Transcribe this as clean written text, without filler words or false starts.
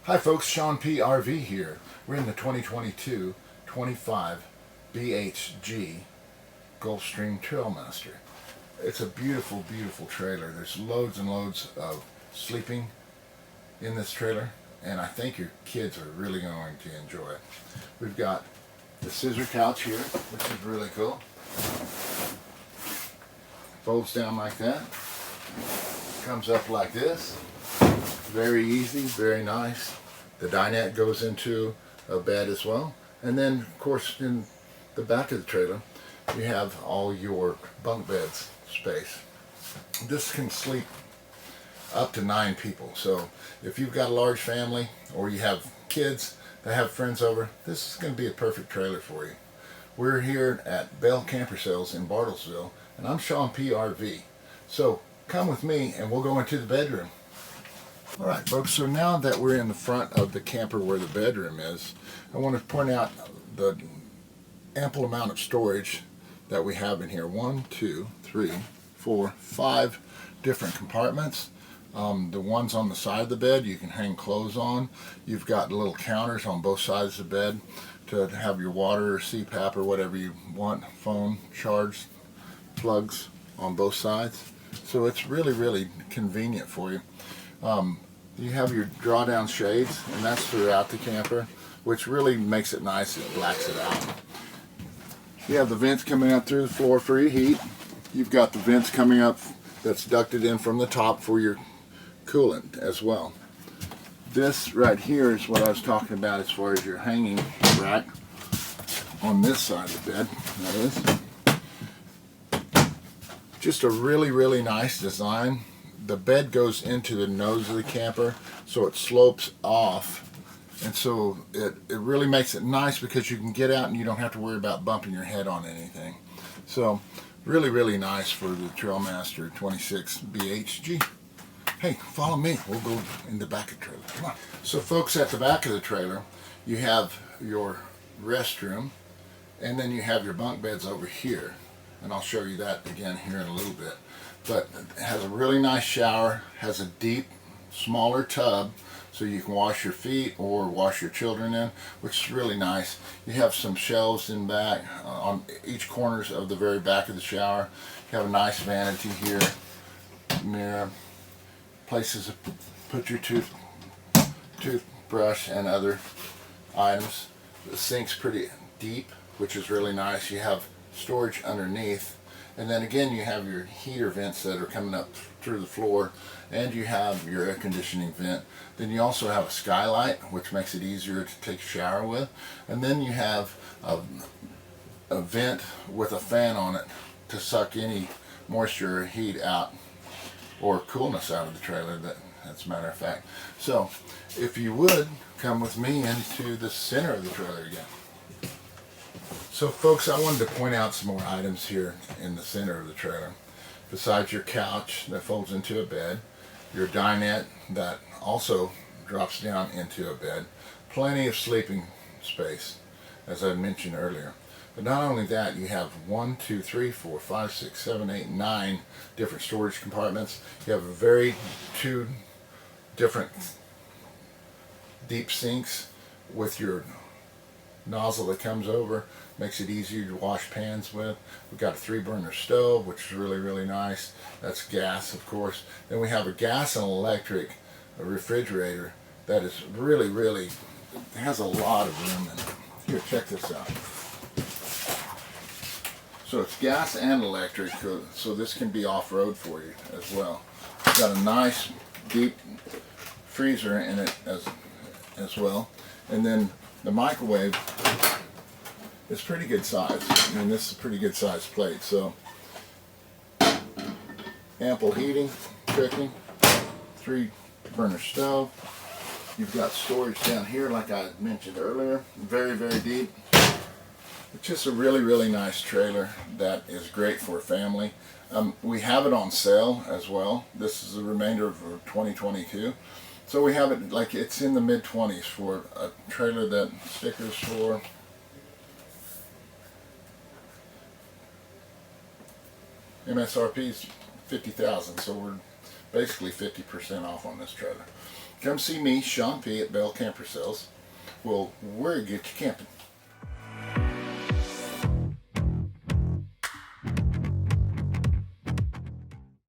Hi folks, Sean P. RV here. We're in the 2022 25 BHG Gulfstream Trailmaster. It's a beautiful, beautiful trailer. There's loads and loads of sleeping in this trailer, and I think your kids are really going to enjoy it. We've got the scissor couch here, which is really cool. Folds down like that. Comes up like this. Very easy, very nice. The dinette goes into a bed as well. And then, of course, in the back of the trailer, you have all your bunk beds space. This can sleep up to 9 people. So if you've got a large family or you have kids that have friends over, this is going to be a perfect trailer for you. We're here at Bell Camper Sales in Bartlesville, and I'm Sean P. RV. So come with me and we'll go into the bedroom. Alright folks, so now that we're in the front of the camper where the bedroom is, I want to point out the ample amount of storage that we have in here. 1, 2, 3, 4, 5 different compartments. The ones on the side of the bed you can hang clothes on. You've got little counters on both sides of the bed to have your water or CPAP or whatever you want, phone, charge, plugs on both sides. So it's really, really convenient for you. You have your drawdown shades, and that's throughout the camper, which really makes it nice and blacks it out. You have the vents coming up through the floor for your heat. You've got the vents coming up that's ducted in from the top for your coolant as well. This right here is what I was talking about as far as your hanging rack on this side of the bed. That is just a really, really nice design. The bed goes into the nose of the camper, so it slopes off, and so it really makes it nice because you can get out and you don't have to worry about bumping your head on anything. So really, really nice for the Trailmaster 26 BHG. Hey, follow me. We'll go in the back of the trailer. Come on. So folks, at the back of the trailer, you have your restroom, and then you have your bunk beds over here. And I'll show you that again here in a little bit. But it has a really nice shower, has a deep, smaller tub, so you can wash your feet or wash your children in, which is really nice. You have some shelves in back, on each corners of the very back of the shower. You have a nice vanity here, mirror, places to put your toothbrush and other items. The sink's pretty deep, which is really nice. You have storage underneath, and then again you have your heater vents that are coming up through the floor, and you have your air conditioning vent. Then you also have a skylight, which makes it easier to take a shower with, and then you have a vent with a fan on it to suck any moisture or heat out or coolness out of the trailer, that's a matter of fact. So if you would come with me into the center of the trailer again. So folks, I wanted to point out some more items here in the center of the trailer. Besides your couch that folds into a bed, your dinette that also drops down into a bed, plenty of sleeping space, as I mentioned earlier. But not only that, you have 1, 2, 3, 4, 5, 6, 7, 8, 9 different storage compartments. You have 2 different deep sinks with your nozzle that comes over, makes it easier to wash pans with. We've got a 3-burner stove, which is really, really nice. That's gas, of course. Then we have a gas and electric refrigerator that is really, really, has a lot of room in it. Here, check this out. So it's gas and electric, so this can be off-road for you as well. It's got a nice deep freezer in it as well. And then the microwave is pretty good size. I mean, this is a pretty good size plate. So ample heating, cooking, 3-burner stove. You've got storage down here like I mentioned earlier. Very, very deep. It's just a really, really nice trailer that is great for a family. We have it on sale as well. This is the remainder of 2022. So we have it like it's in the mid-20s for a trailer that stickers for MSRP's $50,000. So we're basically 50% off on this trailer. Come see me, Sean P. at Bell Camper Sales. We'll get you camping.